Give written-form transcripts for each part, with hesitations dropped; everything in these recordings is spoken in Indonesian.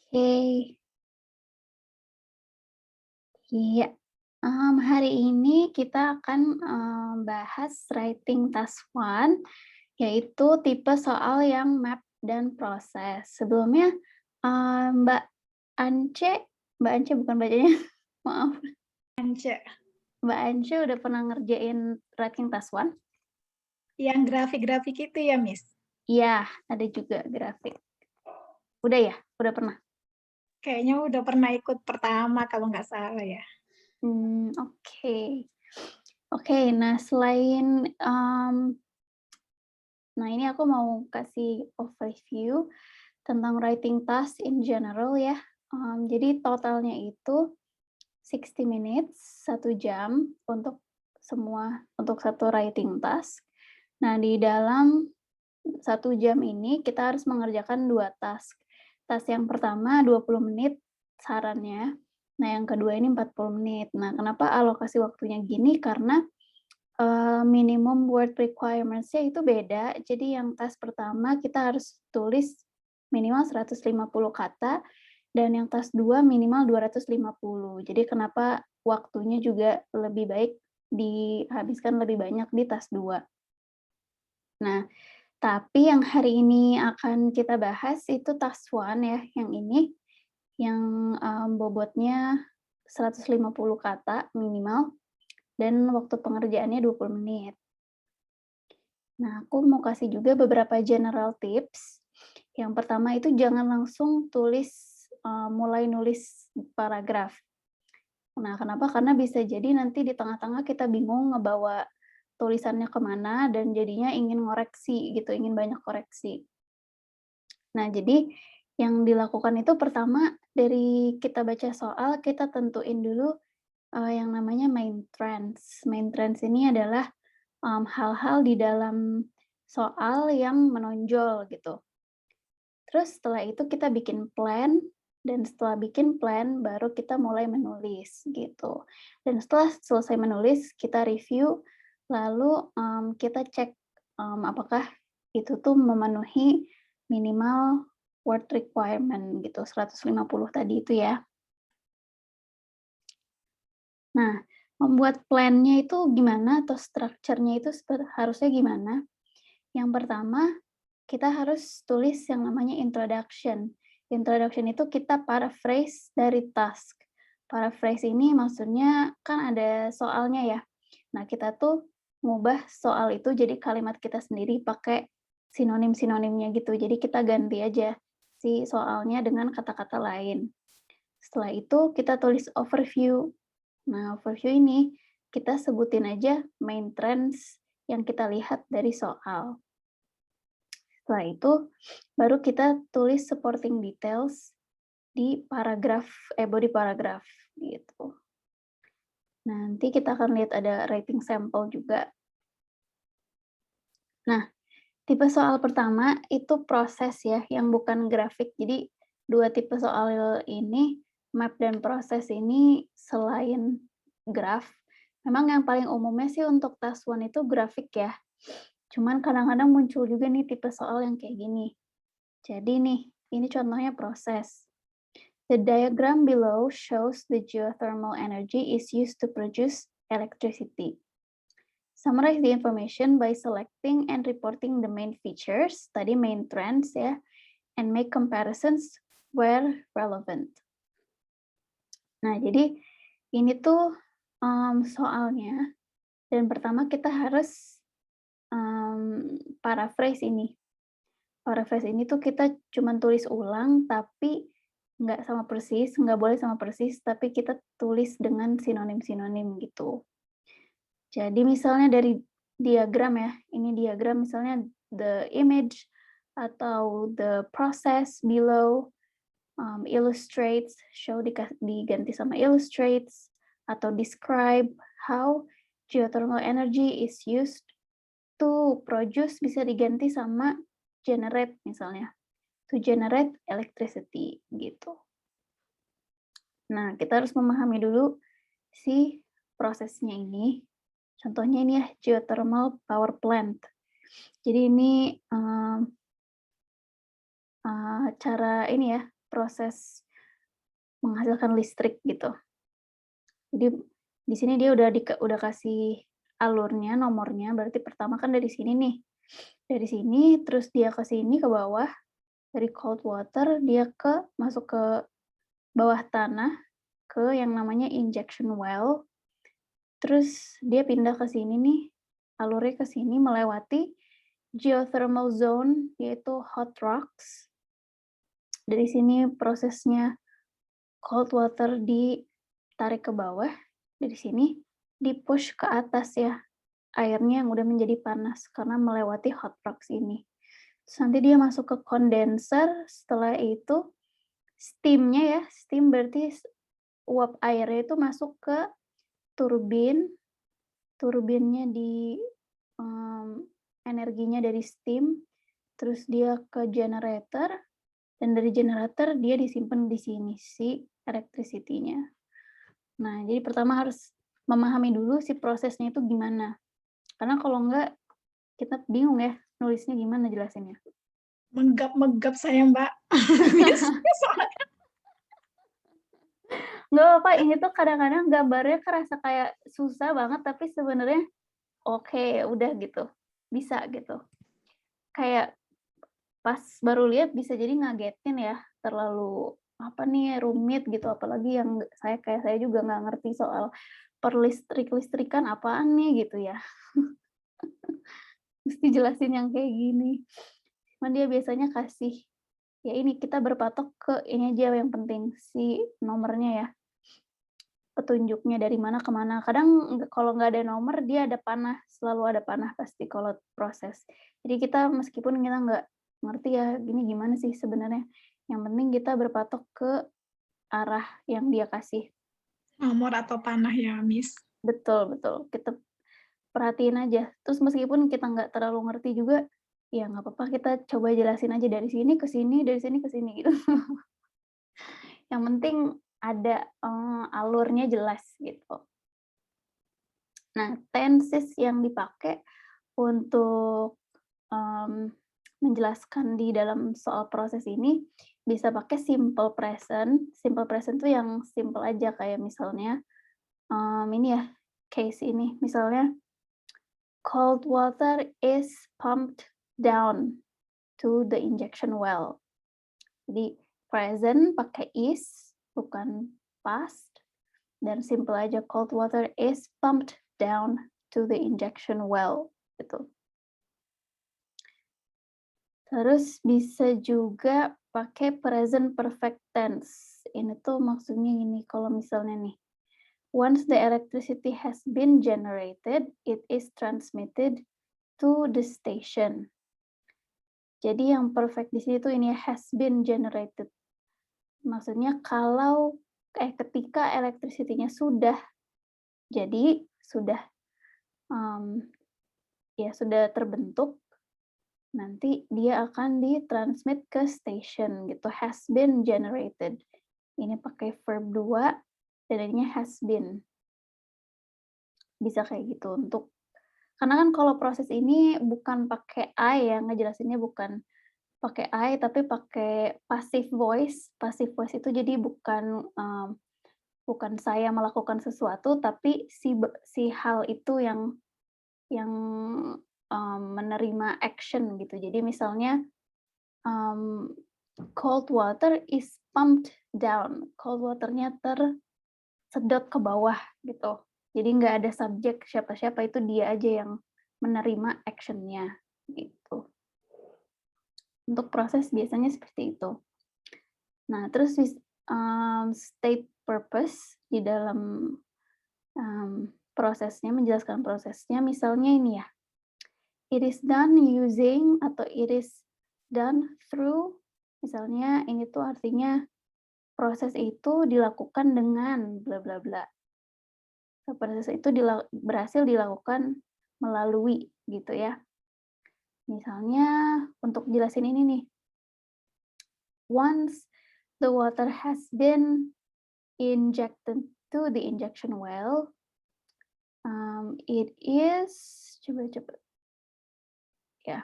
Oke, iya. Hari ini kita akan, bahas writing task one, yaitu tipe soal yang map dan proses. Sebelumnya, Mbak Ance Mbak Ance bukan bacanya, maaf, Ance, Mbak Ance udah pernah ngerjain writing task one? yang grafik-grafik itu ya, Miss? Iya, ada juga grafik. Udah ya? Udah pernah? Kayaknya udah pernah ikut pertama kalau nggak salah ya. Oke. Oke, nah nah ini aku mau kasih overview tentang writing task in general ya. Jadi totalnya itu 60 minutes, 1 jam untuk satu writing task. Nah, di dalam 1 jam ini kita harus mengerjakan 2 task. Task yang pertama 20 menit sarannya, nah yang kedua ini 40 menit. Nah, kenapa alokasi waktunya gini, karena minimum word requirements-nya itu beda. Jadi yang task pertama kita harus tulis minimal 150 kata, dan yang task 2 minimal 250. Jadi kenapa waktunya juga lebih baik dihabiskan lebih banyak di task 2. Nah, tapi yang hari ini akan kita bahas itu task 1 ya, yang ini, yang, bobotnya 150 kata minimal, dan waktu pengerjaannya 20 menit. Nah, aku mau kasih juga beberapa general tips. Yang pertama itu jangan langsung mulai nulis paragraf. Nah, kenapa? Karena bisa jadi nanti di tengah-tengah kita bingung ngebawa tulisannya kemana dan jadinya ingin ngoreksi gitu, ingin banyak koreksi. Nah, jadi yang dilakukan itu pertama dari kita baca soal, kita tentuin dulu, yang namanya main trends. Main trends ini adalah hal-hal di dalam soal yang menonjol gitu. Terus setelah itu kita bikin plan, dan setelah bikin plan baru kita mulai menulis gitu. Dan setelah selesai menulis kita review, lalu, kita cek, apakah itu tuh memenuhi minimal word requirement gitu, 150 tadi itu ya. Nah, membuat plan-nya itu gimana atau structure-nya itu harusnya gimana? Yang pertama, kita harus tulis yang namanya introduction. Introduction itu kita paraphrase dari task. Paraphrase ini maksudnya kan ada soalnya ya. Nah, kita tuh ngubah soal itu jadi kalimat kita sendiri pakai sinonim-sinonimnya gitu. Jadi kita ganti aja si soalnya dengan kata-kata lain. Setelah itu kita tulis overview. Nah, overview ini kita sebutin aja main trends yang kita lihat dari soal. Setelah itu, baru kita tulis supporting details di body paragraph, gitu. Nanti kita akan lihat ada writing sample juga. Nah, tipe soal pertama itu proses ya, yang bukan grafik. Jadi, 2 tipe soal ini, map dan proses ini selain graf, memang yang paling umumnya sih untuk task 1 itu grafik ya. Cuman kadang-kadang muncul juga nih tipe soal yang kayak gini. Jadi nih, ini contohnya proses. The diagram below shows the geothermal energy is used to produce electricity. Summarize the information by selecting and reporting the main features, tadi main trends ya, and make comparisons where relevant. Nah, jadi ini tuh soalnya, dan pertama kita harus paraphrase ini. Paraphrase ini tuh kita cuman tulis ulang, tapi nggak boleh sama persis, tapi kita tulis dengan sinonim-sinonim gitu. Jadi misalnya dari diagram ya, ini diagram misalnya the image atau the process below, illustrates, diganti sama illustrates, atau describe how geothermal energy is used to produce bisa diganti sama generate misalnya, to generate electricity gitu. Nah, kita harus memahami dulu si prosesnya ini. Contohnya ini ya, geothermal power plant. Jadi ini, cara ini ya, proses menghasilkan listrik gitu. Jadi di sini dia udah kasih alurnya, nomornya, berarti pertama kan dari sini nih. Dari sini terus dia ke sini ke bawah, dari cold water dia masuk ke bawah tanah ke yang namanya injection well. Terus dia pindah ke sini nih, alurnya ke sini melewati geothermal zone yaitu hot rocks. Dari sini prosesnya cold water ditarik ke bawah, dari sini di-push ke atas ya, airnya yang udah menjadi panas karena melewati hot rocks ini. Terus nanti dia masuk ke condenser, setelah itu steam-nya ya, steam berarti uap airnya itu masuk ke turbin, turbinnya energinya dari steam, terus dia ke generator, dan dari generator dia disimpan di sini si electricity-nya. Nah, jadi pertama harus memahami dulu si prosesnya itu gimana. Karena kalau enggak, kita bingung ya, nulisnya gimana jelasinnya. Menggap-menggap saya, Mbak. Miss, soalnya Nggak apa, ini tuh kadang-kadang gambarnya kerasa kayak susah banget, tapi sebenarnya oke, ya udah gitu, bisa gitu. Kayak pas baru lihat bisa jadi ngagetin ya, terlalu apa nih, rumit gitu, apalagi yang kayak saya juga nggak ngerti soal listrikan apaan nih gitu ya. Mesti jelasin yang kayak gini. Cuman dia biasanya kasih, ya ini kita berpatok ke ini aja yang penting, si nomornya ya, petunjuknya dari mana ke mana. Kadang kalau nggak ada nomor dia ada panah, selalu ada panah pasti kalau proses. Jadi kita meskipun kita nggak ngerti ya, gini gimana sih sebenarnya, yang penting kita berpatok ke arah yang dia kasih. nomor atau panah ya, Miss. Betul betul, kita perhatiin aja. Terus meskipun kita nggak terlalu ngerti juga, ya nggak apa-apa kita coba jelasin aja dari sini ke sini, dari sini ke sini gitu. Yang penting ada, alurnya jelas gitu. Nah, tenses yang dipakai untuk, mmm, menjelaskan di dalam soal proses ini, bisa pakai simple present. Simple present tuh yang simple aja kayak misalnya, ini ya, case ini, misalnya cold water is pumped down to the injection well. Jadi present pakai is, bukan past, dan simple aja cold water is pumped down to the injection well, gitu. Terus bisa juga pakai present perfect tense. Ini tuh maksudnya gini, kalau misalnya nih, once the electricity has been generated, it is transmitted to the station. Jadi yang perfect di sini tuh ini has been generated. Maksudnya ketika electricity-nya sudah jadi, sudah terbentuk, nanti dia akan ditransmit ke station gitu, has been generated. Ini pakai verb 2 dan ininya has been. Bisa kayak gitu karena kan kalau proses ini bukan pakai I ya, ngejelasinnya bukan pakai I, tapi pakai passive voice. Passive voice itu jadi bukan saya melakukan sesuatu, tapi si hal itu yang, menerima action gitu. Jadi misalnya, mmm, cold water is pumped down, cold water-nya tersedot ke bawah gitu. Jadi nggak ada subjek siapa-siapa, itu dia aja yang menerima action-nya, gitu. Untuk proses biasanya seperti itu. Nah, terus state purpose di dalam, prosesnya, menjelaskan prosesnya, misalnya ini ya, it is done using atau it is done through, misalnya ini tuh artinya proses itu dilakukan dengan bla bla bla. Proses itu berhasil dilakukan melalui gitu ya. Misalnya untuk jelasin ini nih, once the water has been injected to the injection well, it is coba ya,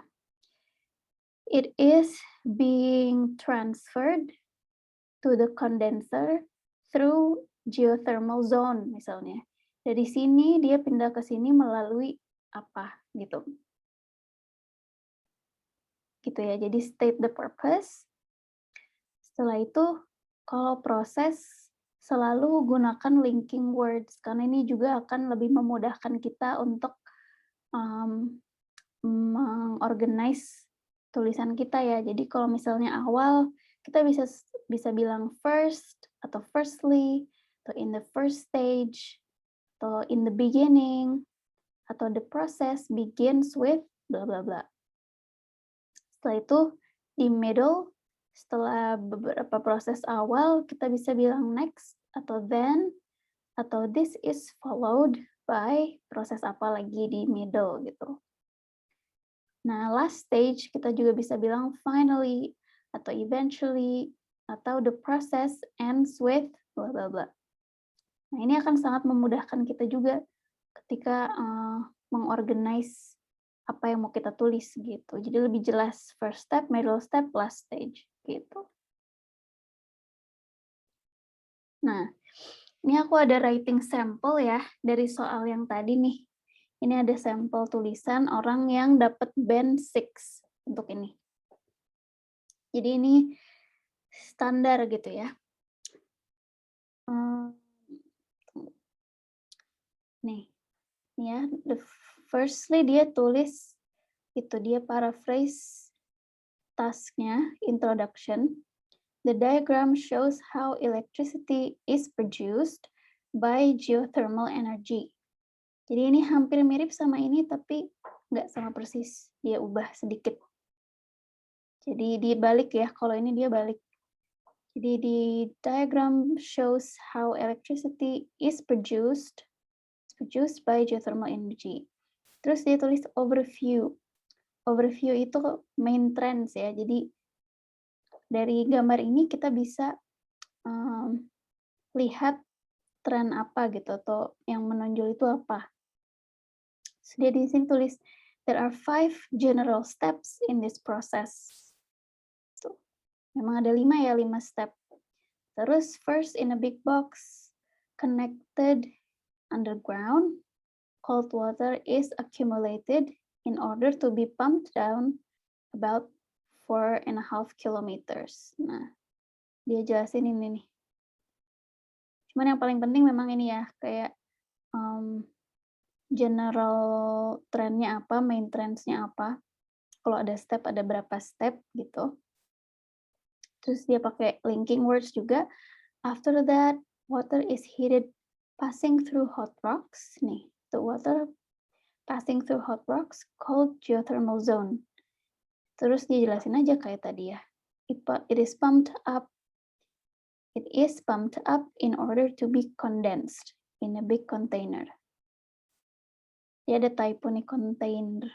it is being transferred to the condenser through geothermal zone misalnya. Dari sini dia pindah ke sini melalui apa gitu. Gitu ya. Jadi state the purpose. Setelah itu kalau proses selalu gunakan linking words karena ini juga akan lebih memudahkan kita untuk mengorganize tulisan kita ya. Jadi kalau misalnya awal kita bisa bilang first atau firstly atau in the first stage atau in the beginning atau the process begins with bla bla bla. Setelah itu di middle, setelah beberapa proses awal kita bisa bilang next atau then atau this is followed by proses apa lagi di middle gitu. Nah, last stage kita juga bisa bilang finally atau eventually atau the process ends with bla bla bla. Nah, ini akan sangat memudahkan kita juga ketika mengorganize apa yang mau kita tulis gitu. Jadi lebih jelas first step, middle step, last stage gitu. Nah, ini aku ada writing sample ya dari soal yang tadi nih. Ini ada sampel tulisan orang yang dapat band 6 untuk ini. Jadi ini standar gitu ya. Nih ya, firstly dia tulis itu dia paraphrase tasknya, introduction. The diagram shows how electricity is produced by geothermal energy. Jadi ini hampir mirip sama ini, tapi nggak sama persis. Dia ubah sedikit. Jadi dibalik ya, kalau ini dia balik. Jadi di diagram shows how electricity is produced by geothermal energy. Terus dia tulis overview. Overview itu main trends ya. Jadi dari gambar ini kita bisa lihat tren apa gitu atau yang menonjol itu apa. So, dia di sini tulis there are 5 general steps in this process. Tuh. Memang ada 5 ya, 5 step. Terus first in a big box connected underground, cold water is accumulated in order to be pumped down about 4.5 kilometers. Nah, dia jelasin ini nih. Cuman yang paling penting memang ini ya, kayak general trendnya apa, main trendsnya apa. Kalau ada step, ada berapa step gitu. Terus dia pakai linking words juga. After that, water is heated passing through hot rocks. Nih, the water passing through hot rocks called geothermal zone. Terus dia jelasin aja kayak tadi ya. It is pumped up in order to be condensed in a big container. Dia ada typo nih, container.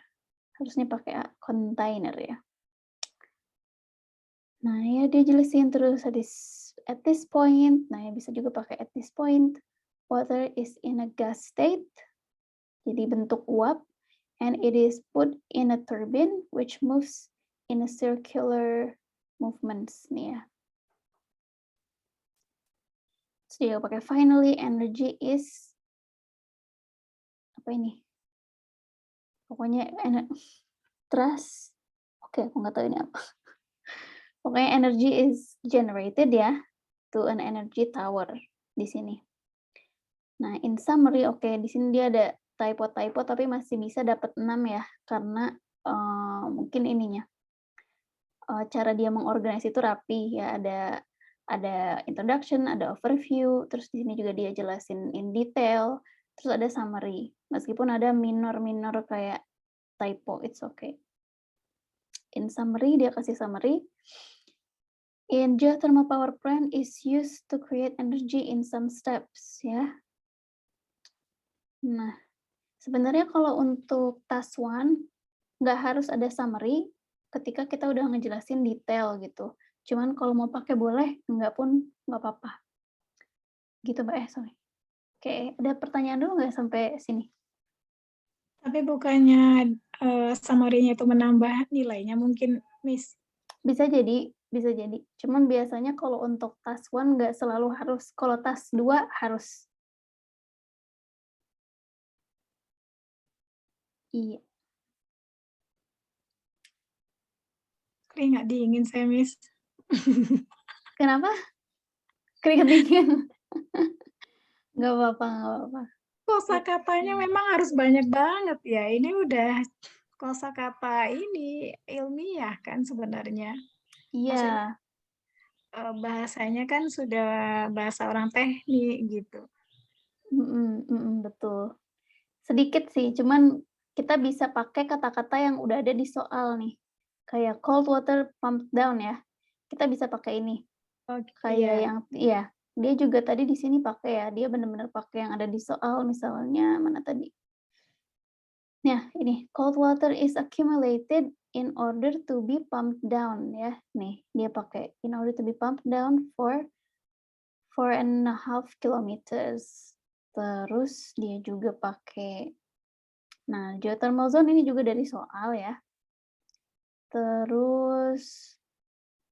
Harusnya pakai container ya. Nah ya dia jelasin terus at this point. Nah ya bisa juga pakai at this point. Water is in a gas state. Jadi bentuk uap. And it is put in a turbine which moves in a circular movements nih ya. Terus dia pakai finally energy is apa ini? Pokoknya trust. Oke, aku nggak tahu ini apa. Pokoknya energy is generated ya to an energy tower di sini. Nah, in summary, oke, di sini dia ada typo tapi masih bisa dapat 6 ya karena mungkin ininya cara dia mengorganisasi itu rapi ya, ada introduction, ada overview, terus di sini juga dia jelasin in detail, terus ada summary. Meskipun ada minor kayak typo, it's okay. In summary, dia kasih summary. In geothermal power plant is used to create energy in some steps ya. Nah, sebenarnya kalau untuk task 1 nggak harus ada summary ketika kita udah ngejelasin detail gitu. Cuman kalau mau pakai boleh, nggak pun nggak apa-apa. Gitu Mbak, sorry. Oke, ada pertanyaan dulu nggak sampai sini? Tapi bukannya summary-nya itu menambah nilainya mungkin, Miss? Bisa jadi, bisa jadi. Cuman biasanya kalau untuk task 1 nggak selalu harus, kalau task 2 harus. Iya. Keringat dingin saya, Miss. Kenapa? Keringat dingin? Nggak apa-apa nggak apa-apa. Kosakatanya memang harus banyak banget ya, ini udah kosakata ini ilmiah kan sebenarnya. Maksudnya, Iya, bahasanya kan sudah bahasa orang teknik gitu. betul. Sedikit sih, cuman kita bisa pakai kata-kata yang udah ada di soal nih. Kayak cold water pumped down ya, kita bisa pakai ini. Oh, Kayak iya. yang iya, dia juga tadi di sini pakai ya, dia bener-bener pakai yang ada di soal, misalnya mana tadi? Nah, ini, cold water is accumulated in order to be pumped down ya. Nih, dia pakai in order to be pumped down for 4.5 kilometers. Terus dia juga pakai, nah, geothermal zone ini juga dari soal ya. Terus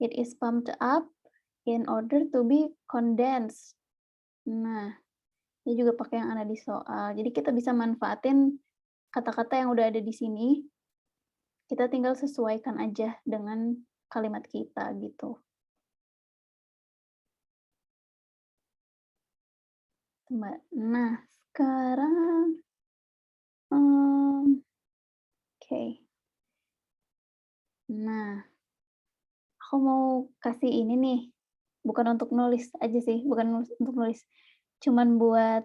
it is pumped up in order to be condensed. Nah, dia juga pakai yang ada di soal. Jadi kita bisa manfaatin kata-kata yang udah ada di sini, kita tinggal sesuaikan aja dengan kalimat kita gitu. Mbak. Nah, sekarang oke. Nah, aku mau kasih ini nih, bukan untuk nulis aja sih, bukan untuk nulis, cuman buat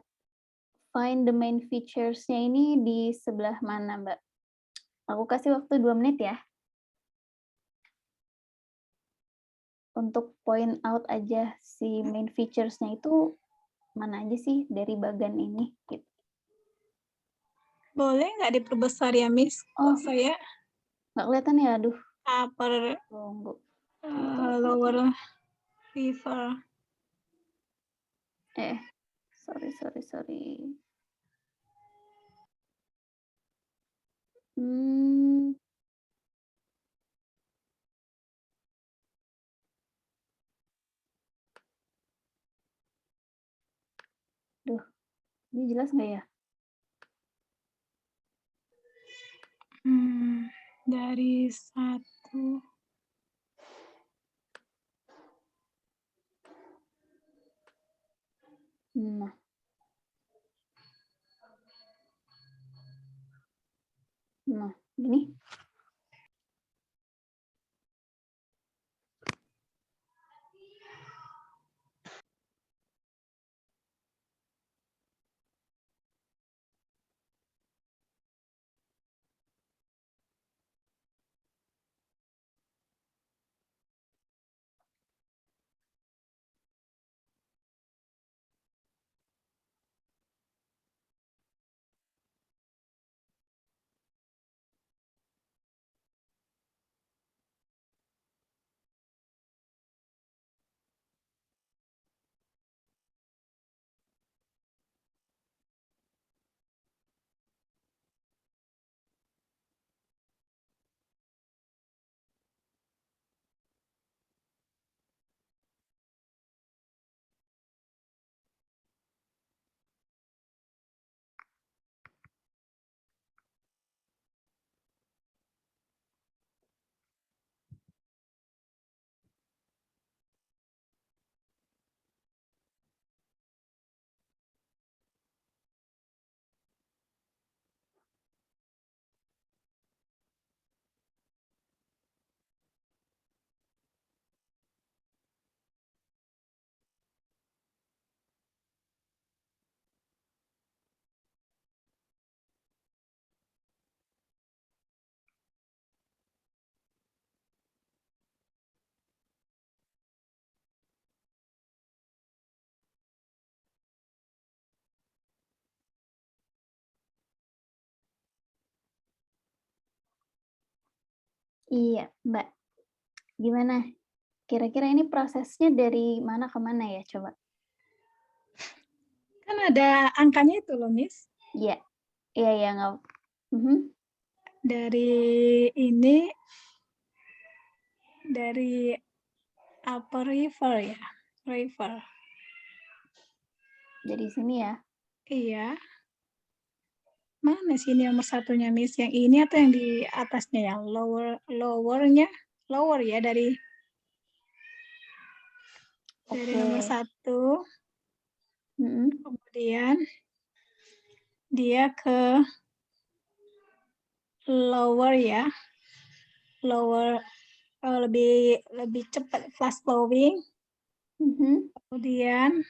find the main features-nya ini di sebelah mana, Mbak. Aku kasih waktu 2 menit ya, untuk point out aja si main features-nya itu mana aja sih dari bagan ini, gitu. Boleh nggak diperbesar ya, Miss? Oh, Kok saya nggak kelihatan ya? Aduh, upper, tunggu. Tunggu. lower river. Sorry. Hmm. Duh, ini jelas nggak ya? Dari 1 Nah. Nah, gini? Iya, Mbak. Gimana? Kira-kira ini prosesnya dari mana ke mana ya, coba? kan ada angkanya itu loh, Miss. Iya. Iya, nggak mhm. Dari ini, dari Upper River ya? River. Jadi sini ya. Iya. Mana sih ini nomor satunya, Miss? Yang ini atau yang di atasnya ya? Lowernya? Lower ya dari nomor Oke. 1. Mm-mm. Kemudian dia ke lower ya. Lower lebih cepat fast flowing. Mhm. Kemudian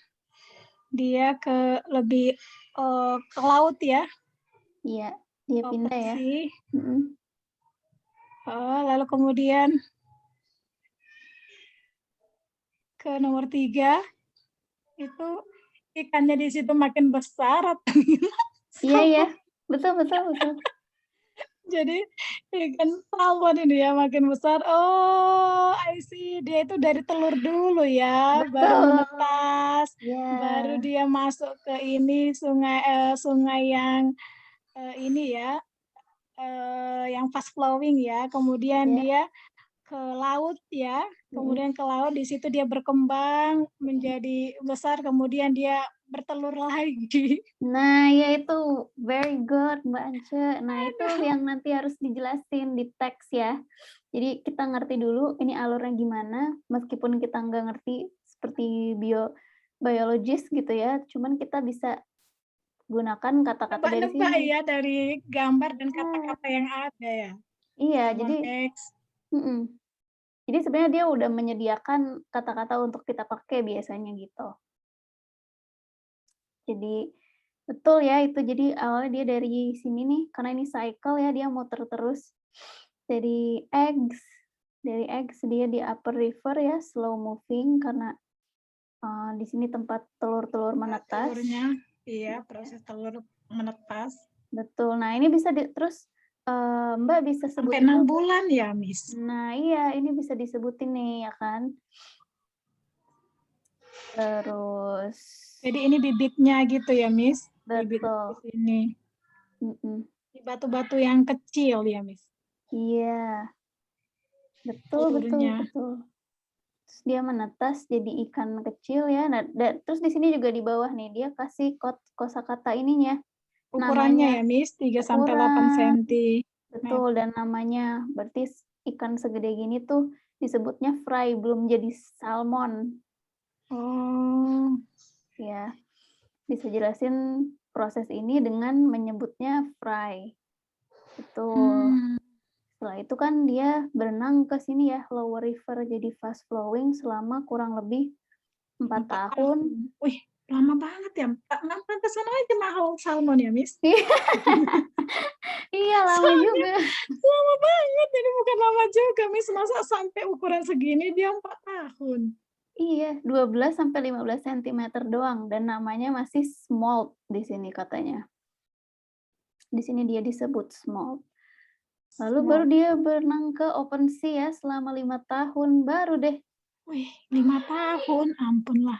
dia lebih ke laut ya. Iya, dia Open pindah ya. sea. Mm-mm. Lalu kemudian ke nomor 3 itu ikannya di situ makin besar atau gimana? Iya, iya. Salmon. Betul, betul, betul. Jadi ikan salmon ini ya makin besar. Oh, I see. Dia itu dari telur dulu ya, baru Betul. menetas, baru Ya, dia masuk ke ini sungai yang ini ya, yang fast flowing ya. Kemudian ya. dia ke laut ya, Mm-mm. kemudian ke laut, di situ dia berkembang menjadi besar, kemudian dia bertelur lagi. Nah, ya itu very good, Mbak Ance. Nah, itu Aduh, yang nanti harus dijelasin di teks ya. Jadi kita ngerti dulu ini alurnya gimana, meskipun kita nggak ngerti seperti biologis gitu ya, cuman kita bisa gunakan kata-kata dari nebak-nebak sini. ya dari gambar dan Nah, kata-kata yang ada ya. iya, Salmon jadi X. mhm. Jadi sebenarnya dia udah menyediakan kata-kata untuk kita pakai biasanya gitu. Jadi betul ya itu, jadi awalnya dia dari sini nih, karena ini cycle ya, dia muter terus dari eggs dia di upper river ya, slow moving karena, di sini tempat telur-telur menetas. Telurnya, iya, Ya, proses telur menetas. betul. Nah ini bisa terus, Mbak bisa Sampai sebutin 6 juga. bulan ya, Miss? Nah iya, ini bisa disebutin nih ya kan. Terus Jadi ini bibitnya gitu ya, Miss? Bibitnya di betul, sini. mhm, Di batu-batu yang kecil ya, Miss? iya, betul, betul, Telurnya. betul. Terus dia menetas jadi ikan kecil ya. Nah, terus di sini juga di bawah nih dia kasih kosakata ininya, Ukurannya namanya, ya, Miss? 3 sampai 8 ukuran, betul, sentimeter. dan namanya. Berarti ikan segede gini tuh disebutnya fry, belum jadi salmon. Oh. Ya, bisa jelasin proses ini dengan menyebutnya fry. Betul. Hmm. Setelah itu kan dia berenang ke sini ya, lower river jadi fast flowing selama kurang lebih 4 4 tahun. tahun. Wih, lama banget ya. Pantesan aja mahal salmon ya, Miss? Iya, lama Soalnya juga. lama banget, ini bukan lama juga, Miss. Masa sampai ukuran segini dia 4 tahun? Iya, 12 sampai 15 sentimeter doang dan namanya masih smolt di sini katanya. Di sini dia disebut smolt. Lalu baru Small. dia berenang ke open sea ya selama 5 tahun, baru deh Wih, 5 tahun, ampunlah.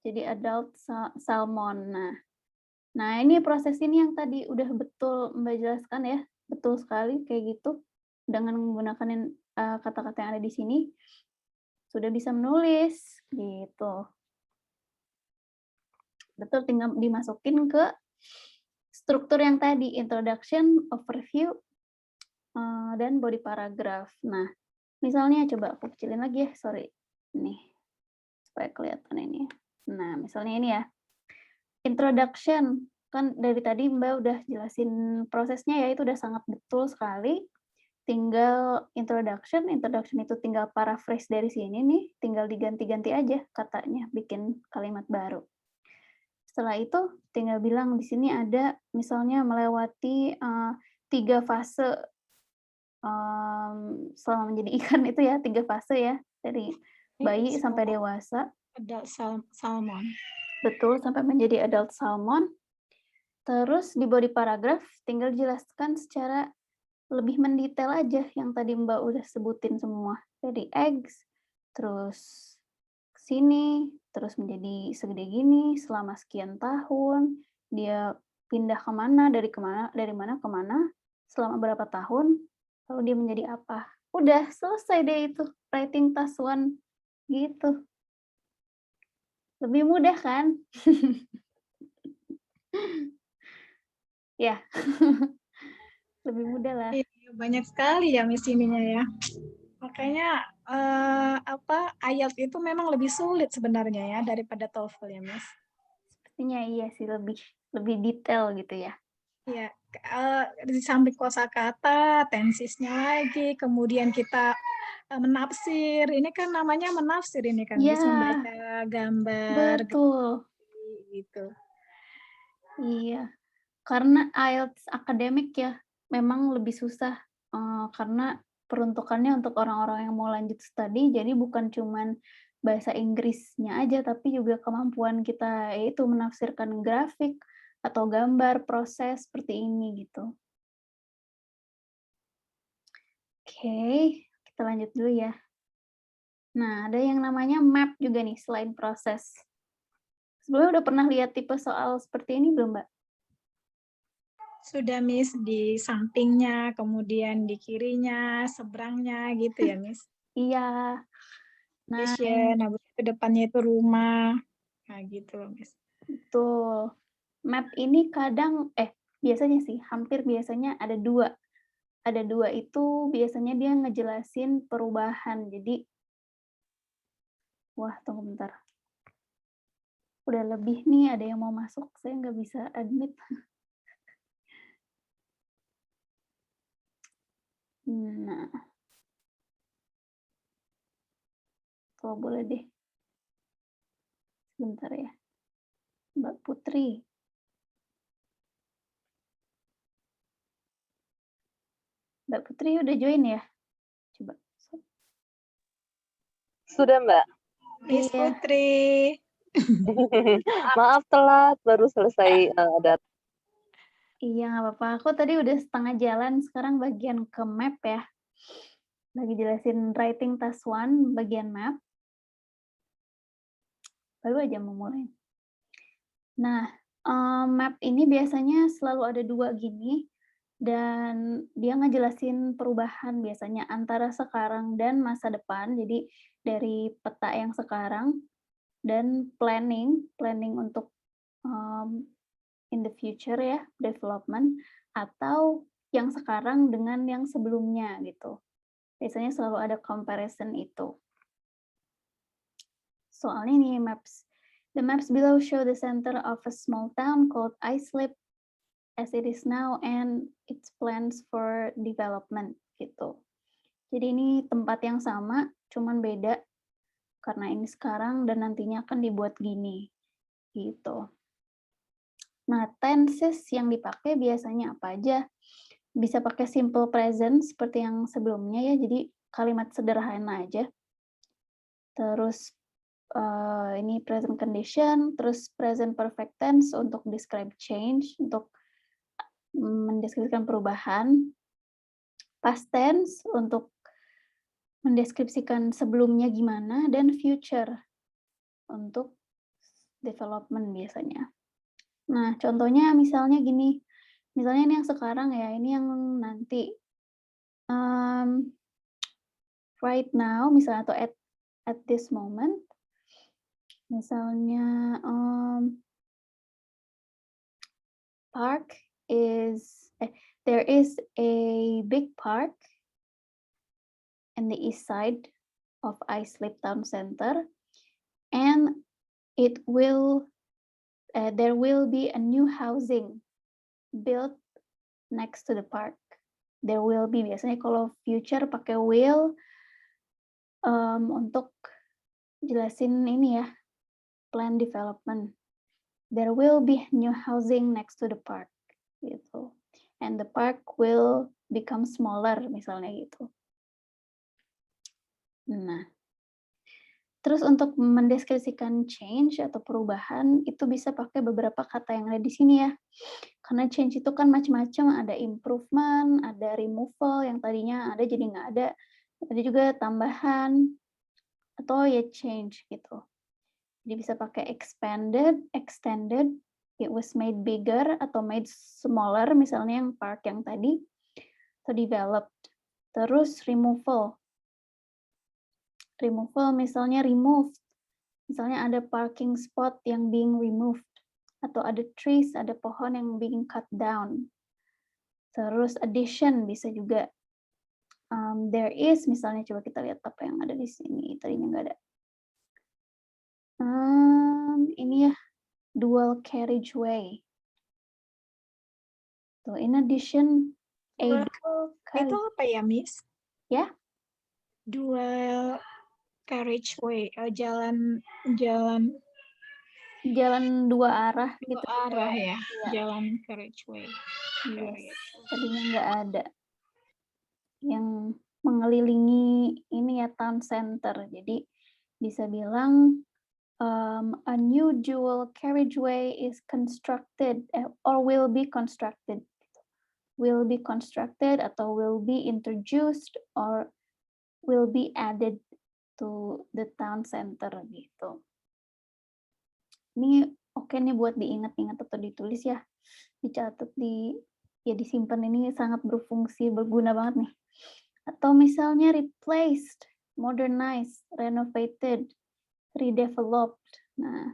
jadi adult salmon. Nah, ini proses ini yang tadi udah betul Mbak jelaskan ya, betul sekali kayak gitu. Dengan menggunakan kata-kata yang ada di sini, sudah bisa menulis, gitu. Betul, tinggal dimasukin ke struktur yang tadi, introduction, overview, dan body paragraph. Nah, misalnya coba aku kecilin lagi ya, sorry. Nih, supaya kelihatan ini. Nah, misalnya ini ya, introduction. Kan dari tadi Mbak udah jelasin prosesnya ya, itu udah sangat betul sekali. Tinggal introduction, introduction itu tinggal paraphrase dari sini nih, tinggal diganti-ganti aja katanya, bikin kalimat baru. Setelah itu tinggal bilang di sini ada misalnya melewati, 3 fase, selama menjadi ikan itu ya, 3 fase ya, dari Ini bayi sampai small dewasa, adult salmon. betul, sampai menjadi adult salmon. Terus di body paragraph tinggal jelaskan secara lebih mendetail aja yang tadi Mbak udah sebutin semua. Dari eggs, terus ke sini, terus menjadi segede gini selama sekian tahun, dia pindah dari mana ke mana, selama berapa tahun, lalu dia menjadi apa. Udah selesai deh itu, writing task 1, gitu. Lebih mudah kan? Ya, lebih mudah lah. Iya, banyak sekali ya Miss ininya ya. Makanya IELTS itu memang lebih sulit sebenarnya ya daripada TOEFL ya Miss. Sepertinya iya sih, lebih detail gitu ya. Iya, di samping kosakata, tensisnya lagi, kemudian kita menafsir. Ini kan namanya menafsir ini kan Miss, Iya, membaca gambar betul. gitu. Iya, karena IELTS akademik ya, memang lebih susah, karena peruntukannya untuk orang-orang yang mau lanjut studi, jadi bukan cuman bahasa Inggrisnya aja, tapi juga kemampuan kita yaitu menafsirkan grafik atau gambar, proses seperti ini gitu. Oke, kita lanjut dulu ya. Nah, ada yang namanya map juga nih selain proses. Sebelumnya udah pernah lihat tipe soal seperti ini belum, Mbak? Sudah Miss, di sampingnya, kemudian di kirinya, seberangnya gitu ya Miss. Iya. Nah, Station, habis itu depannya itu rumah. Nah gitu loh Miss. betul. Map ini biasanya sih, hampir biasanya ada 2. Ada 2 itu biasanya dia ngejelasin perubahan. Jadi wah, tunggu bentar. Udah lebih nih, ada yang mau masuk, saya nggak bisa admit. Nah, kalau boleh deh, sebentar ya. Mbak Putri. Mbak Putri udah join ya? Coba. Sudah, Mbak. Miss Iya, Putri. Maaf telat, baru selesai ada. iya nggak apa-apa. Aku tadi udah setengah jalan, sekarang bagian ke map ya. Lagi jelasin writing task 1 bagian map. Baru aja mau mulai. Nah, map ini biasanya selalu ada 2 gini, dan dia ngejelasin perubahan biasanya antara sekarang dan masa depan. Jadi dari peta yang sekarang dan planning untuk, in the future ya, development, atau yang sekarang dengan yang sebelumnya gitu. Biasanya selalu ada comparison itu. Soalnya nih maps. The maps below show the center of a small town called Islip as it is now and its plans for development gitu. Jadi ini tempat yang sama, cuman beda karena ini sekarang dan nantinya akan dibuat gini gitu. Nah, tenses yang dipakai biasanya apa aja? Bisa pakai simple present seperti yang sebelumnya ya, jadi kalimat sederhana aja. Terus ini present condition, terus present perfect tense untuk describe change, untuk mendeskripsikan perubahan, past tense untuk mendeskripsikan sebelumnya gimana, dan future untuk development biasanya. Nah, contohnya misalnya gini, misalnya ini yang sekarang ya, ini yang nanti. Right now, misalnya atau at this moment, misalnya park there is a big park in the east side of Islip Town Center, and there will be a new housing built next to the park. There will be, biasanya kalau future pakai will untuk jelasin ini ya, plan development. There will be new housing next to the park gitu. And the park will become smaller misalnya gitu. Nah, terus untuk mendeskripsikan change atau perubahan itu bisa pakai beberapa kata yang ada di sini ya. Karena change itu kan macam-macam, ada improvement, ada removal yang tadinya ada jadi nggak ada. Ada juga tambahan atau ya change gitu. Jadi bisa pakai expanded, extended, it was made bigger atau made smaller, misalnya yang park yang tadi, atau developed. Terus removal. Removal misalnya removed. Misalnya ada parking spot yang being removed. Atau ada trees, ada pohon yang being cut down. Terus addition bisa juga. There is, misalnya coba kita lihat apa yang ada di sini. Tadinya nggak ada. Ini ya, dual carriageway. So, in addition, a dual Itu apa ya, Miss? Ya? Dual carriageway, jalan dua arah dua gitu. arah ya, Ya. jalan carriageway. Yes. Tadinya nggak ada yang mengelilingi ini ya town center. Jadi bisa bilang a new dual carriageway is constructed or will be constructed. Will be constructed atau will be introduced or will be added to the town center gitu. Ini oke nih buat diingat-ingat atau ditulis ya. Dicatat disimpan, ini sangat berfungsi, berguna banget nih. Atau misalnya replaced, modernized, renovated, redeveloped. Nah,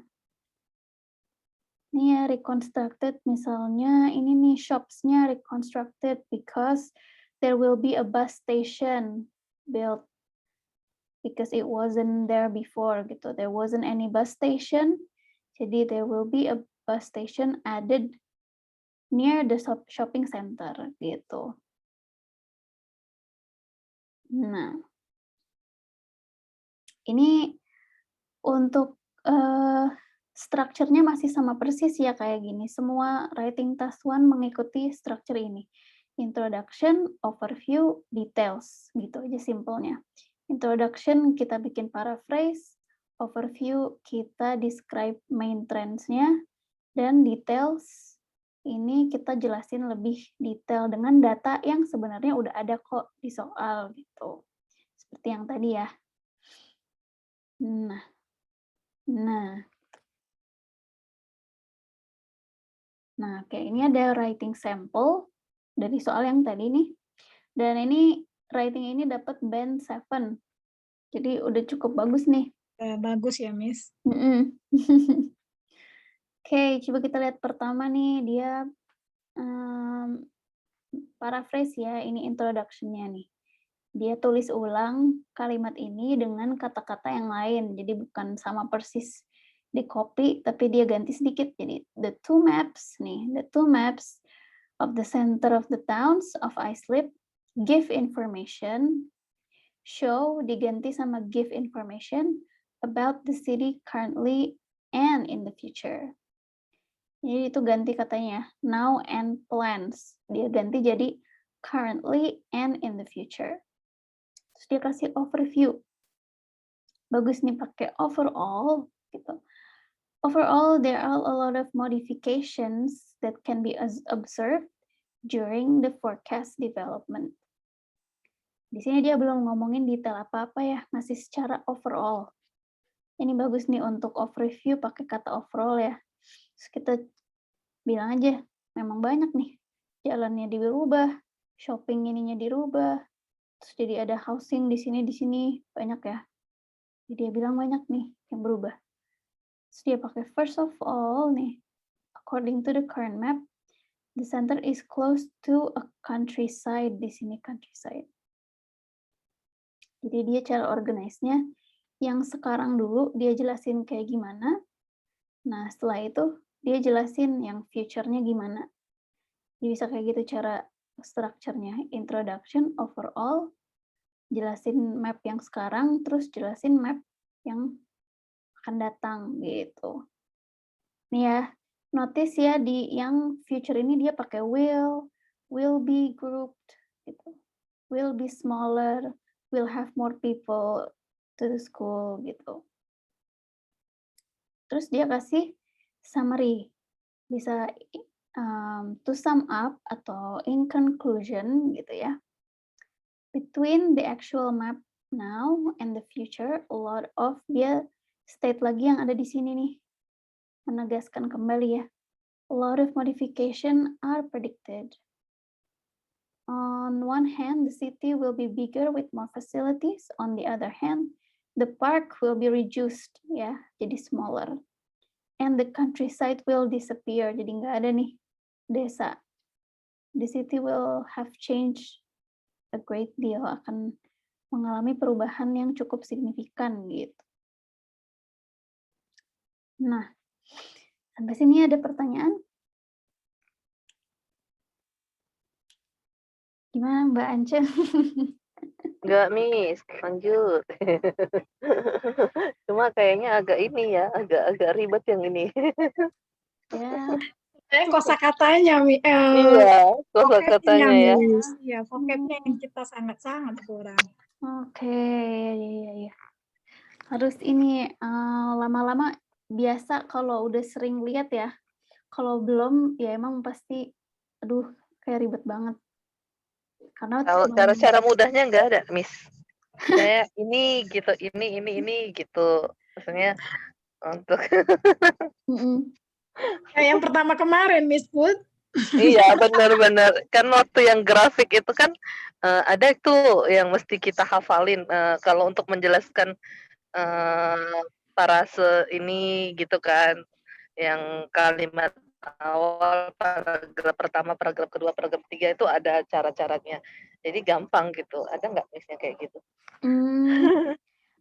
ini ya reconstructed misalnya ini nih shops-nya reconstructed because there will be a bus station built because it wasn't there before gitu. There wasn't any bus station, jadi there will be a bus station added near the shopping center gitu. Nah, ini untuk strukturnya masih sama persis ya kayak gini. Semua writing task 1 mengikuti struktur ini. Introduction, overview, details. Gitu aja simpelnya. Introduction kita bikin paraphrase, overview kita describe main trends-nya, dan details ini kita jelasin lebih detail dengan data yang sebenarnya udah ada kok di soal gitu. Seperti yang tadi ya. Nah, oke, ini ada writing sample dari soal yang tadi nih. Dan ini writing ini dapat band 7. Jadi udah cukup bagus nih. Bagus ya, Miss. Oke, coba kita lihat pertama nih, dia paraphrase ya, ini introduction-nya nih. Dia tulis ulang kalimat ini dengan kata-kata yang lain, jadi bukan sama persis di copy, tapi dia ganti sedikit. Jadi the two maps of the center of the towns of Islip give information, show diganti sama give information about the city currently and in the future. Jadi itu ganti katanya now and plans. Dia ganti jadi currently and in the future. Terus dia kasih overview. Bagus nih pakai overall gitu. Overall, there are a lot of modifications that can be observed during the forecast development. Di sini dia belum ngomongin detail apa-apa ya, masih secara overall. Ini bagus nih untuk overview pakai kata overall ya. Terus kita bilang aja, memang banyak nih. Jalannya dirubah, shopping ininya dirubah, terus jadi ada housing di sini, banyak ya. Jadi dia bilang banyak nih yang berubah. Terus dia pakai first of all nih, according to the current map, the center is close to a countryside, di sini countryside. Jadi dia cara organize-nya, yang sekarang dulu dia jelasin kayak gimana, nah setelah itu dia jelasin yang future-nya gimana. Jadi bisa kayak gitu cara structure-nya, introduction, overall, jelasin map yang sekarang, terus jelasin map yang akan datang gitu. Nih ya, notice ya di yang future ini dia pakai will be grouped gitu. Will be smaller, will have more people to the school gitu. Terus dia kasih summary. Bisa to sum up atau in conclusion gitu ya. Between the actual map now and the future, a lot of dia state lagi yang ada di sini nih. Menegaskan kembali ya. A lot of modification are predicted. On one hand, the city will be bigger with more facilities. On the other hand, The park will be reduced, ya, jadi smaller. And the countryside will disappear, jadi nggak ada nih desa. The city will have changed a great deal, akan mengalami perubahan yang cukup signifikan gitu. Nah, sampai sini ada pertanyaan? Gimana Mbak Ance? Enggak, Miss, lanjut. Cuma kayaknya agak ini ya, agak ribet yang ini. Ya, Kosakatanya, Iya, vocabnya, kosakatanya ya. Miss. Ya, vocabnya yang kita sangat-sangat kurang. oke, ya. Harus ini lama-lama biasa kalau udah sering lihat ya. Kalau belum ya emang pasti aduh kayak ribet banget. Karena Kalau cara-cara mudahnya nggak ada, Miss. Saya ini gitu, ini gitu. Maksudnya untuk Kayak yang pertama kemarin, Miss Put. iya, benar-benar. Kan waktu yang grafik itu kan ada tuh yang mesti kita hafalin kalau untuk menjelaskan parase ini gitu kan. Yang kalimat awal, paragraf pertama, paragraf kedua, paragraf ketiga itu ada cara-caranya. Jadi gampang gitu. Ada nggak Miss-nya kayak gitu?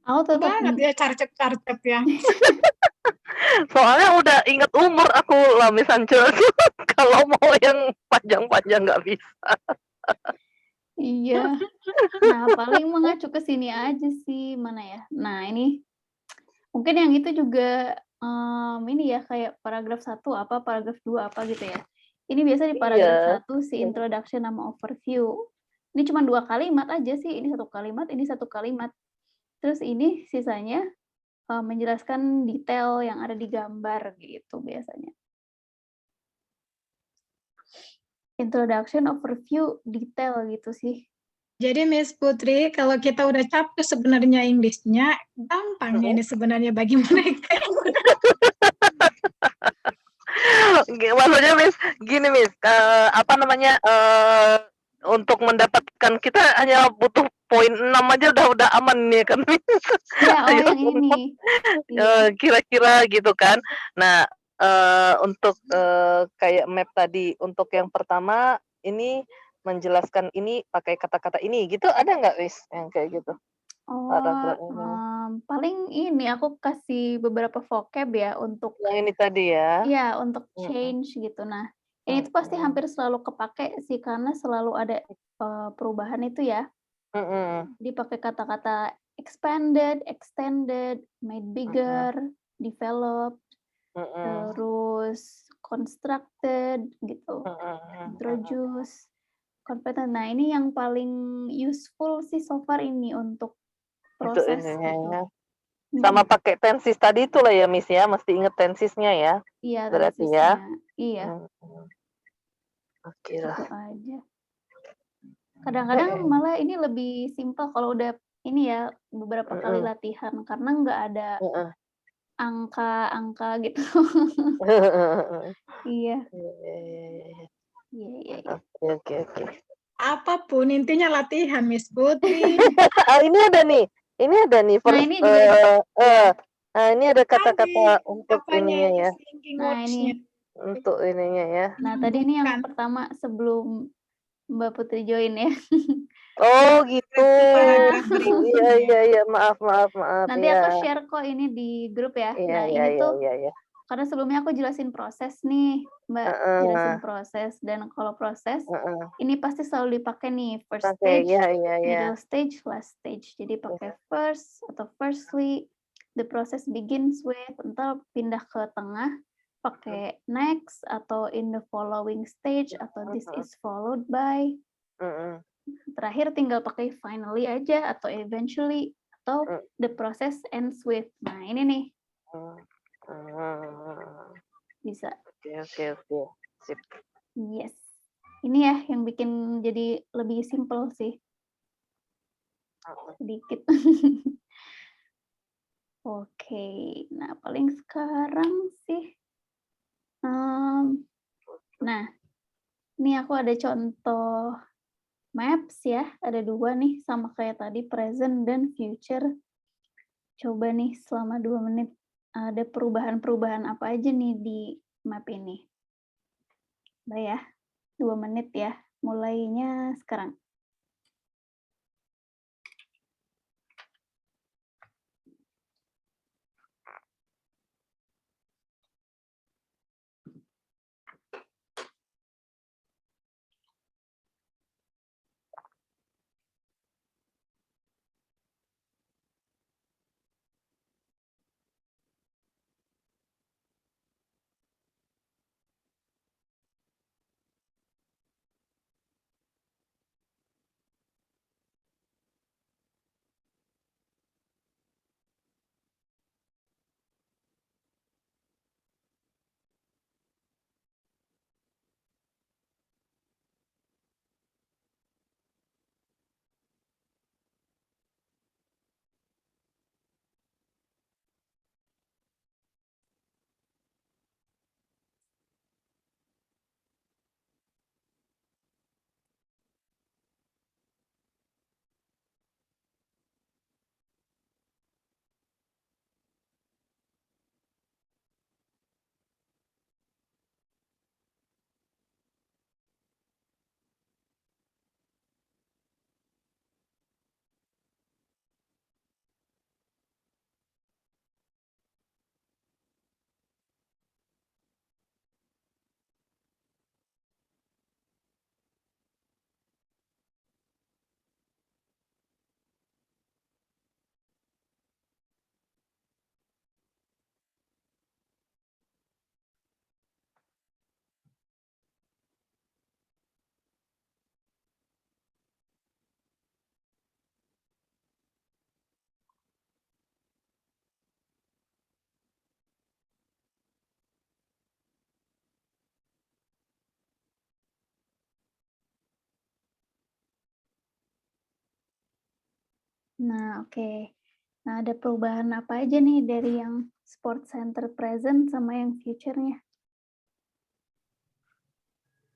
Aku tetap Banget ya carcep-carcep ya. Soalnya udah inget umur aku lah Miss Ancel. Kalau mau yang panjang-panjang nggak bisa. iya. Nah, paling mengacu ke sini aja sih, mana ya? Nah, ini mungkin yang itu juga ini ya kayak paragraf 1 apa, paragraf 2 apa gitu ya. Ini biasa di paragraf 1 si introduction sama overview. Ini cuma 2 kalimat aja sih, ini 1 kalimat, ini 1 kalimat. Terus ini sisanya menjelaskan detail yang ada di gambar gitu biasanya. Introduction, overview, detail gitu sih. Jadi Miss Putri, kalau kita udah capek sebenarnya Inggrisnya, gampang ini sebenarnya bagi mereka yang udah. Maksudnya Miss, gini Miss, apa namanya untuk mendapatkan kita hanya butuh poin 6 aja udah aman nih kan Miss. Ya, oh yang ini. Kira-kira gitu kan. Nah, untuk kayak map tadi, untuk yang pertama ini menjelaskan ini pakai kata-kata ini gitu, ada nggak Miss yang kayak gitu? Paling ini aku kasih beberapa vocab ya untuk Yang ini tadi ya? iya, untuk change gitu. Nah, ini tuh pasti hampir selalu kepake sih karena selalu ada perubahan itu ya. Jadi pakai kata-kata expanded, extended, made bigger, developed, terus constructed gitu, introduce, competent. Nah, ini yang paling useful sih so far ini untuk proses gitu. Sama pakai tensis tadi itulah ya Miss ya, mesti inget tensisnya ya. Iya, Berarti ya. iya. Oke Itu lah. aja. Kadang-kadang malah ini lebih simpel kalau udah ini ya beberapa kali latihan karena nggak ada angka-angka gitu. Iya. Iya. Oke. Apapun intinya latihan Miss Putri. Ini ada nih. Nah, ini juga ini ada kata-kata untuk ininya ya. Nah, ini. Untuk ininya ya. Nah, tadi ini yang pertama sebelum Mbak Putri join ya. Oh gitu. Iya. Maaf. Nanti aku share kok ini di grup ya. Nah, ini tuh karena sebelumnya aku jelasin proses nih, Mbak. Jelasin proses. Dan kalau proses, ini pasti selalu dipakai nih. First stage, middle stage, last stage. Jadi pakai first atau firstly, the process begins with, entar pindah ke tengah, pakai next, atau in the following stage, atau this is followed by. Terakhir tinggal pakai finally aja, atau eventually, atau the process ends with. Nah, ini nih. Bisa. Oke. Sip. Yes. Ini ya yang bikin jadi lebih simple sih. Sedikit. Oke. Nah, paling sekarang sih. Nah, ini aku ada contoh maps ya. Ada 2 nih, sama kayak tadi, present dan future. Coba nih selama 2 menit, ada perubahan-perubahan apa aja nih di map ini? Udah ya, 2 menit ya, mulainya sekarang. Nah, oke. Nah, ada perubahan apa aja nih dari yang Sport Center present sama yang future-nya?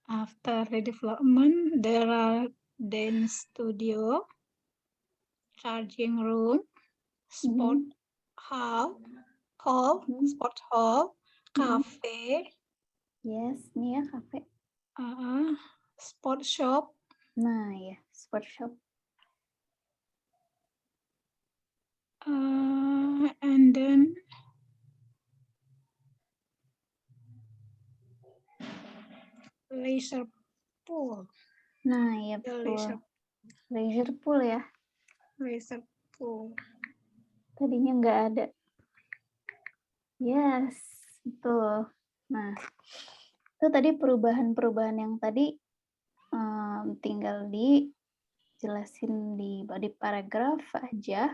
After redevelopment, there are dance studio, charging room, sport Mhm. hall, sport hall, cafe, Yes, nih ya cafe. sport shop, Nah, ya, sport shop. and then leisure pool. Nah, ya The betul. Leisure pool ya. leisure pool. Tadinya nggak ada. Yes, betul. Nah, itu tadi perubahan-perubahan yang tadi tinggal dijelasin di body paragraph aja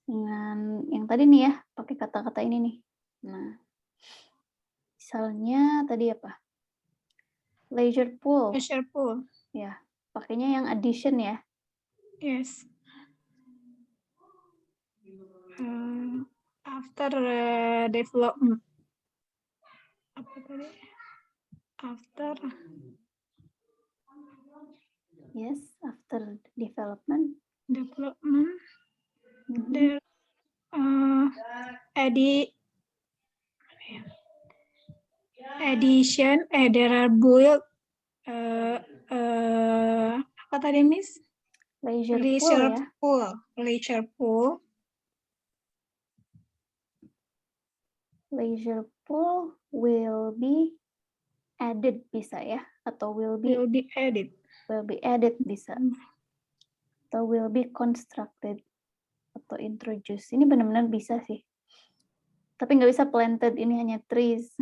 dengan yang tadi nih ya, pakai kata-kata ini nih. Nah, misalnya tadi apa? Leisure pool. Leisure pool. Ya, pakainya yang addition ya. Yes. After development. Apa tadi? After Yes, after development. Mhm. There there are built apa tadi Miss? Leisure pool ya. Leisure pool. Leisure pool will be added bisa ya, atau will be added. bisa, atau will be constructed atau introduced. Ini benar-benar bisa sih. Tapi nggak bisa planted, ini hanya trees.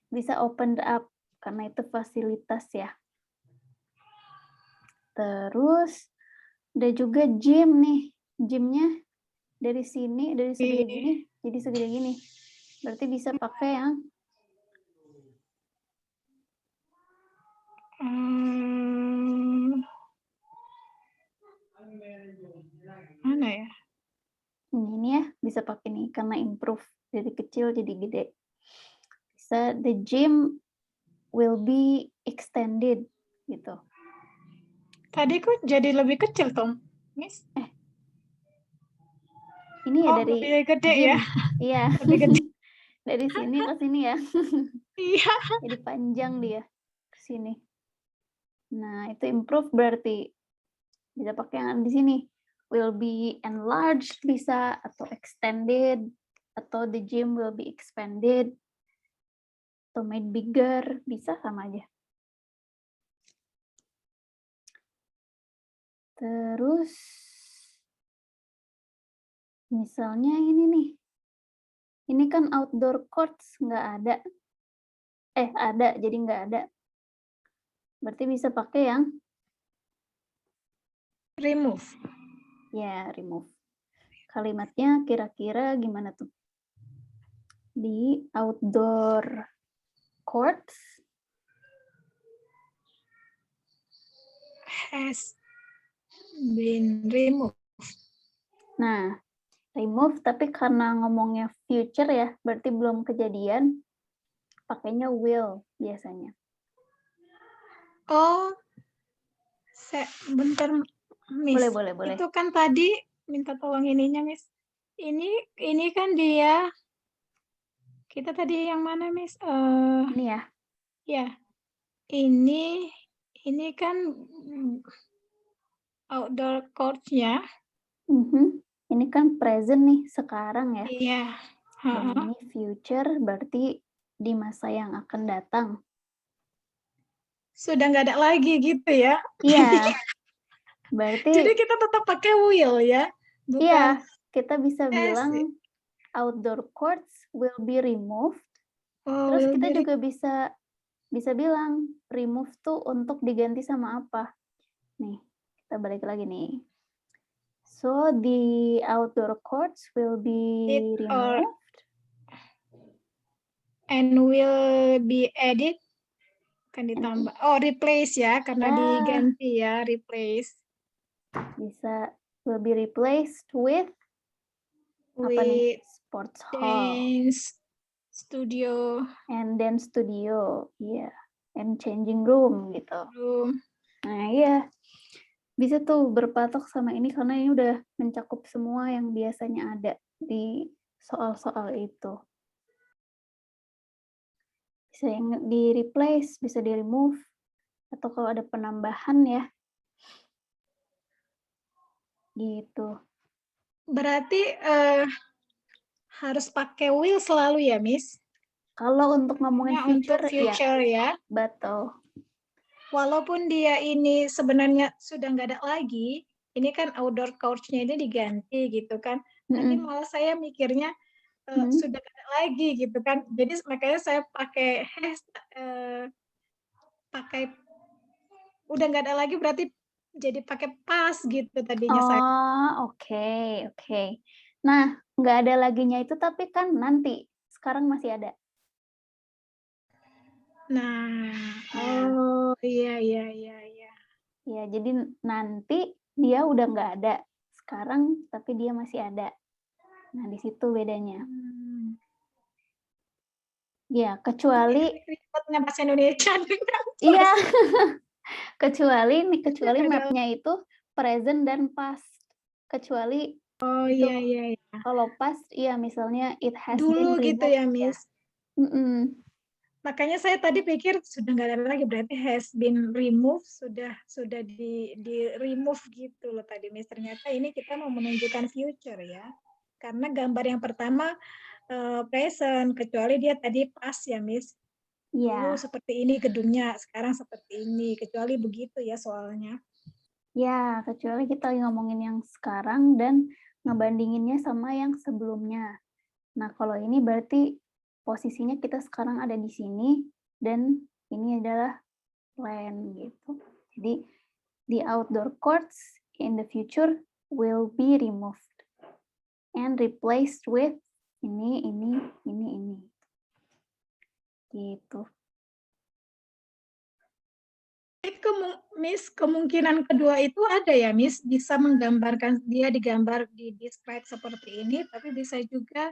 Bisa opened up karena itu fasilitas ya. Terus ada juga gym nih. Gymnya dari sini, dari segede gini, jadi segede gini. Berarti bisa pakai yang mana ya? ini ya, bisa pakai nih karena improve dari kecil jadi gede. Bisa the gym will be extended gitu. Tadi kok jadi lebih kecil, Tom, Miss? Ini ya Oh, dari lebih gede gym. ya? Iya. Lebih gede. Dari sini ke sini ya. Iya. Jadi panjang dia ke sini. Nah, itu improve berarti. Bisa pakai yang di sini. Will be enlarged bisa, atau extended, atau the gym will be expanded, atau made bigger, bisa sama aja. Terus, misalnya ini nih. Ini kan outdoor courts nggak ada. Ada, jadi nggak ada. Berarti bisa pakai yang Remove. ya remove. Kalimatnya kira-kira gimana tuh? Di outdoor courts Has been removed. Nah, remove tapi karena ngomongnya future ya, berarti belum kejadian, pakainya will biasanya. Oh, bentar, Miss. Boleh. Itu kan tadi minta tolong ininya, Miss. Ini kan dia. Kita tadi yang mana, Miss? Ini ya. Ya, ini kan outdoor courts-nya. Ini kan present nih, sekarang ya. Iya. Dan ini future, berarti di masa yang akan datang. Sudah nggak ada lagi gitu ya. Iya. Berarti Jadi kita tetap pakai will ya. Bukan. iya, kita bisa Has. bilang outdoor courts will be removed. Oh, Terus will kita be juga bisa bilang remove tuh untuk diganti sama apa. Nih, kita balik lagi nih. So, the outdoor courts will be it or removed. and will be added. Kan ditambah. Oh, replace ya, karena diganti ya, replace. Bisa will be replaced with apa nih? Sports hall. Dance studio. And dance studio. Iya. Yeah. And changing room gitu. Room. Nah, iya. Bisa tuh berpatok sama ini karena ini udah mencakup semua yang biasanya ada di soal-soal itu. Bisa yang di-replace, bisa di-remove, atau kalau ada penambahan ya. Gitu. Berarti harus pakai will selalu ya, Miss? Kalau untuk ngomongin future, untuk future ya. Betul. Walaupun dia ini sebenarnya sudah nggak ada lagi, ini kan outdoor courts-nya ini diganti gitu kan. Nanti malah saya mikirnya sudah nggak ada lagi gitu kan. Jadi makanya saya pakai udah nggak ada lagi berarti jadi pakai pas gitu tadinya saya. Oh, oke. Nah, nggak ada laginya itu tapi kan nanti. Sekarang masih ada. Nah, oh iya. Ya, jadi nanti dia udah nggak ada. Sekarang tapi dia masih ada. Nah, di situ bedanya. Ya, kecuali ribetnya bahasa Indonesia. iya. kecuali mapnya itu present dan past. Kecuali Oh itu, iya. kalau past, iya misalnya it has Dulu been gitu removed ya, Miss. Ya. Makanya saya tadi pikir sudah nggak ada lagi, berarti has been removed, sudah di remove gitu loh tadi, Miss. Ternyata ini kita mau menunjukkan future ya. Karena gambar yang pertama present, kecuali dia tadi past ya, Miss. Dulu seperti ini gedungnya, sekarang seperti ini, kecuali begitu ya soalnya. Ya, kecuali kita ngomongin yang sekarang dan ngebandinginnya sama yang sebelumnya. Nah, kalau ini berarti posisinya kita sekarang ada di sini dan ini adalah plan gitu. Jadi, the outdoor courts in the future will be removed and replaced with ini. Gitu. Miss, kemungkinan kedua itu ada ya, Miss, bisa menggambarkan dia digambar di describe seperti ini, tapi bisa juga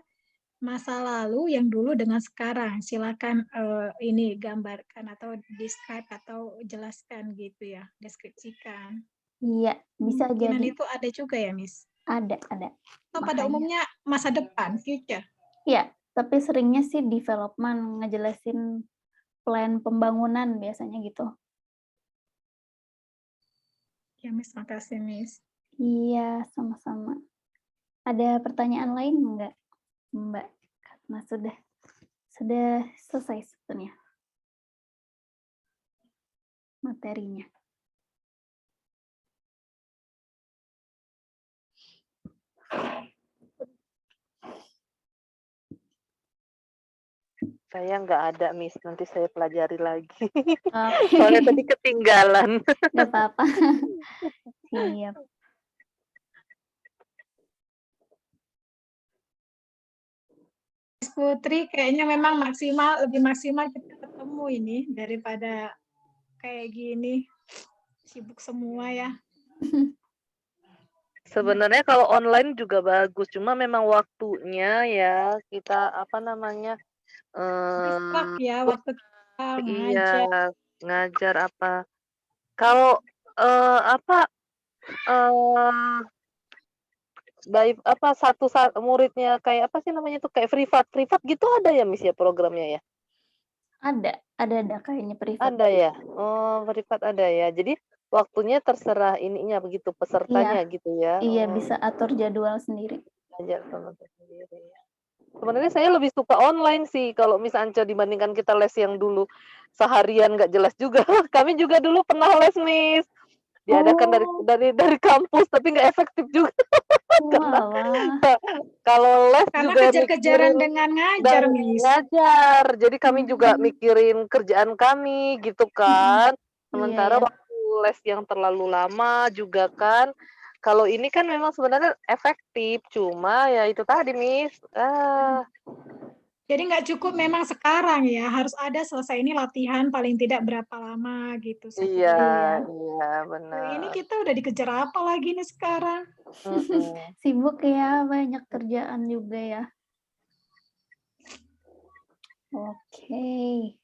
masa lalu yang dulu dengan sekarang. Silakan ini gambarkan atau describe atau jelaskan gitu ya, deskripsikan. Iya, bisa Kemungkinan jadi. itu ada juga ya, Miss? Ada. Atau pada Makanya. umumnya masa depan, future? Iya, tapi seringnya sih development, ngejelasin plan pembangunan biasanya gitu. Ya, Miss, makasih, Miss. Iya, sama-sama. Ada pertanyaan lain enggak, Mbak? Karena sudah selesai sebetulnya materinya. Saya nggak ada, Miss. Nanti saya pelajari lagi. Oke. Soalnya tadi ketinggalan. Nggak apa-apa. Siap. Miss Putri, kayaknya memang lebih maksimal kita ketemu ini daripada kayak gini. Sibuk semua ya. Sebenarnya kalau online juga bagus, cuma memang waktunya ya kita apa namanya Stuck ya waktu kita iya ngajar. ngajar apa. Kalau apa satu muridnya kayak apa sih namanya tuh kayak privat gitu ada ya Miss ya programnya ya? Ada kayaknya privat. Ada ya? Oh, privat ada ya. Jadi waktunya terserah ininya begitu pesertanya Iya. gitu ya. Iya, Oh, bisa atur jadwal sendiri. belajar sama sendiri ya. Sebenarnya saya lebih suka online sih kalau Miss Anca dibandingkan kita les yang dulu seharian nggak jelas juga. Kami juga dulu pernah les Miss. Diadakan Oh, dari kampus tapi nggak efektif juga karena walah. kalau les Karena juga kejar-kejaran mikirin dengan ngajar, dan Miss. ngajar. Jadi kami juga Hmm. mikirin kerjaan kami gitu Mm-mm. kan. Iya, Sementara ya. waktu les yang terlalu lama juga kan. Kalau ini kan memang sebenarnya efektif, cuma ya itu tadi Miss. Jadi nggak cukup memang sekarang ya, harus ada selesai ini latihan paling tidak berapa lama gitu Iya, sebelum. iya Ini benar. kita udah dikejar apa lagi nih sekarang? Mm-mm. Sibuk ya, banyak kerjaan juga ya. Oke.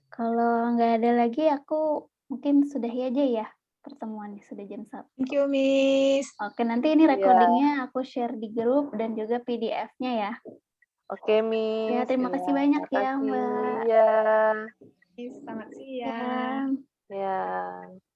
Kalau nggak ada lagi, aku mungkin sudahi aja ya pertemuannya, sudah jam 1. Thank you, Miss. Oke, nanti ini Iya. recordingnya aku share di grup dan juga PDF-nya ya. Oke, Ya, Miss. terima kasih banyak ya, Makasih. Mbak. Iya. Selamat siang. Ya. Ya.